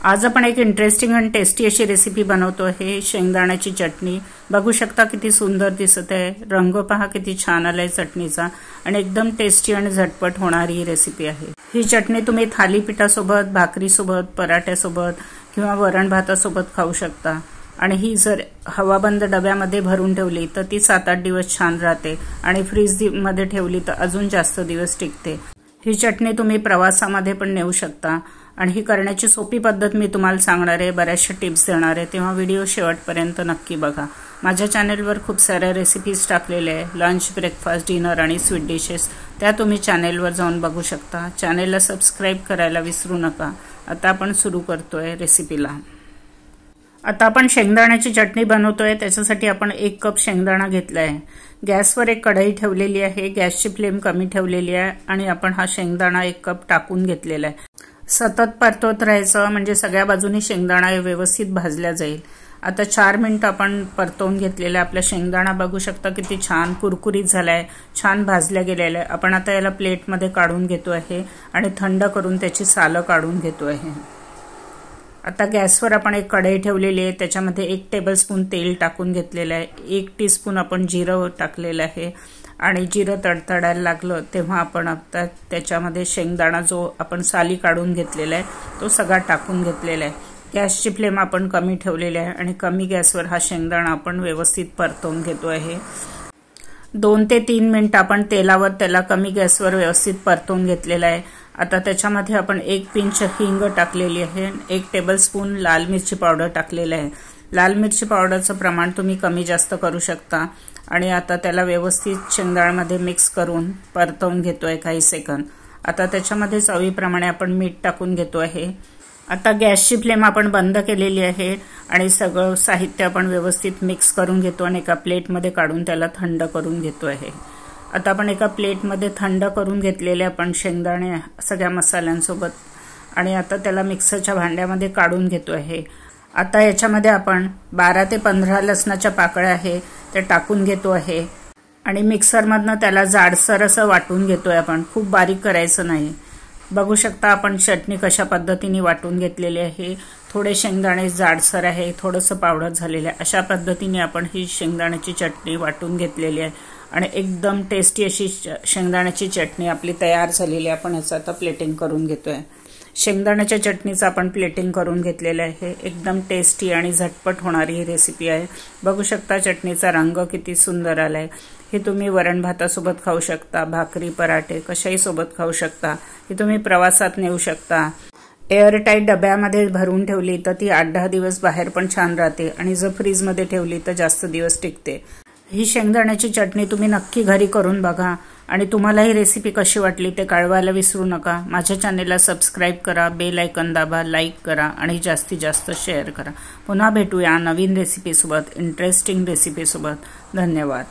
आज आपण एक इंटरेस्टिंग आणि टेस्टी अशी रेसिपी बनवतो आहे, शेंगदाण्याची चटणी। बघू शकता किती सुंदर दिसत आहे, रंग पहा किती छान आलाय चटणीचा आणि एकदम टेस्टी आणि झटपट होणारी ही रेसिपी आहे। ही चटणी तुम्ही थालीपीठासोबत, भाकरीसोबत, पराठ्यासोबत किंवा वरण भातासोबत खाऊ शकता आणि ही जर हवाबंद डब्यामध्ये भरून ठेवली तर ती 7-8 दिवस छान राहते आणि फ्रीज मध्ये ठेवली तर अजून जास्त दिवस टिकते। ही चटणी तुम्ही प्रवासामध्ये पण नेऊ शकता आणि ही करण्याची सोपी पद्धत मी तुम्हाला सांगणार आहे, बऱ्याचशा टिप्स देणार आहे, तेव्हा व्हिडिओ शेवटपर्यंत नक्की बघा। माझ्या चॅनलवर खूप साऱ्या रेसिपीज टाकलेल्या आहे, लंच, ब्रेकफास्ट, डिनर आणि स्वीट डिशेस, त्या तुम्ही चॅनलवर जाऊन बघू शकता। चॅनलला सबस्क्राइब करायला विसरू नका। आता आपण सुरू करतोय रेसिपीला। आता आपण शेंगदाण्याची चटणी बनवतोय, त्याच्यासाठी आपण 1 कप शेंगदाणा घेतला आहे। गॅसवर एक कढई ठेवलेली आहे, गॅसची फ्लेम कमी ठेवलेली आहे आणि आपण हा शेंगदाणा 1 कप टाकून घेतलेला आहे। सतत परतवत राहायचं म्हणजे सगळ्या बाजूनी शेंगदाणा व्यवस्थित भाजला जाईल। आता 4 मिनिट आपण परतवून घेतलेला आपला शेंगदाणा बघू शकता किती छान कुरकुरीत झालाय, छान भाजला गेलेला आहे। आपण आता याला प्लेटमध्ये काढून घेतो आहे आणि थंड करून त्याची सालं काढून घेतो आहे। आता गॅसवर आपण एक कढई ठेवलेली आहे, त्याच्यामध्ये 1 टेबलस्पून तेल टाकून घेतलेलं आहे। 1 टीस्पून आपण जिरं टाकलेलं आहे आणि जिरं तडतडायला लागलं तेव्हा आपण आता त्याच्यामध्ये शेंगदाणा जो आपण साली काढून घेतलेला आहे तो सगळा टाकून घेतलेला आहे। गॅसची फ्लेम आपण कमी ठेवलेली आहे आणि कमी गॅसवर हा शेंगदाणा आपण व्यवस्थित परतवून घेतो आहे। 2 ते 3 मिनिट आपण तेलावर त्याला कमी गॅसवर व्यवस्थित परतवून घेतलेला आहे। आता त्याच्यामध्ये आपण 1 पिंच हिंग टाकलेली आहे, 1 टेबलस्पून लाल मिरची पावडर टाकलेलं आहे। लाल मिरची पावडरचं प्रमाण तुम्ही कमी जास्त करू शकता आणि आता त्याला व्यवस्थित शेंगदाण्यामध्ये मिक्स करून परतवून घेतोय काही सेकंद। आता त्याच्यामध्ये चवीप्रमाणे आपण मीठ टाकून घेतो आहे। आता गॅसची फ्लेम आपण बंद केलेली आहे आणि सगळं साहित्य आपण व्यवस्थित मिक्स करून घेतो आणि एका प्लेटमध्ये काढून त्याला थंड करून घेतो आहे। आता आपण एका प्लेटमध्ये थंड करून घेतलेले आपण शेंगदाणे सगळ्या मसाल्यांसोबत आणि आता त्याला मिक्सरच्या भांड्यामध्ये काढून घेतो आहे। आता याच्यामध्ये आपण 12 ते 15 लसणाच्या पाकळ्या आहे ते टाकून घेतो आहे आणि मिक्सरमधनं त्याला जाडसर असं वाटून घेतोय आपण, खूप बारीक करायचं नाही। बघू शकता आपण चटणी कशा पद्धतीने वाटून घेतलेली आहे। थोडे शेंगदाणे जाडसर आहे, थोडंसं पावडर झालेलं आहे, अशा पद्धतीने आपण ही शेंगदाण्याची चटणी वाटून घेतलेली आहे आणि एकदम टेस्टी अशी शेंगदाण्याची चटणी आपली तयार झालेली आहे। आपण याचं आता प्लेटिंग करून घेतोय। शेंगदाण्याच्या चटणीचं आपण प्लेटिंग करून घेतलेलं आहे। एकदम टेस्टी आणि झटपट होणारी ही रेसिपी आहे। बघू शकता चटणीचा रंग किती सुंदर आलाय। हे तुम्ही वरण भातासोबत खाऊ शकता, भाकरी, पराठे कशाही सोबत खाऊ शकता। हे तुम्ही प्रवासात नेऊ शकता। एअरटाईट डब्यामध्ये भरून ठेवली तर ती 8-10 दिवस बाहेर पण छान राहते आणि जर फ्रीजमध्ये ठेवली तर जास्त दिवस टिकते। ही शेंगदाण्याची चटणी तुम्ही नक्की घरी करून बघा आणि तुम्हाला ही रेसिपी कशी वाटली ते कळवायला विसरू नका। माझ्या चॅनलला सबस्क्राइब करा, बेल आयकॉन दाबा, लाईक करा आणि जास्तीत जास्त शेअर करा। पुन्हा भेटूया नवीन रेसिपीसोबत, इंटरेस्टिंग रेसिपीसोबत। धन्यवाद।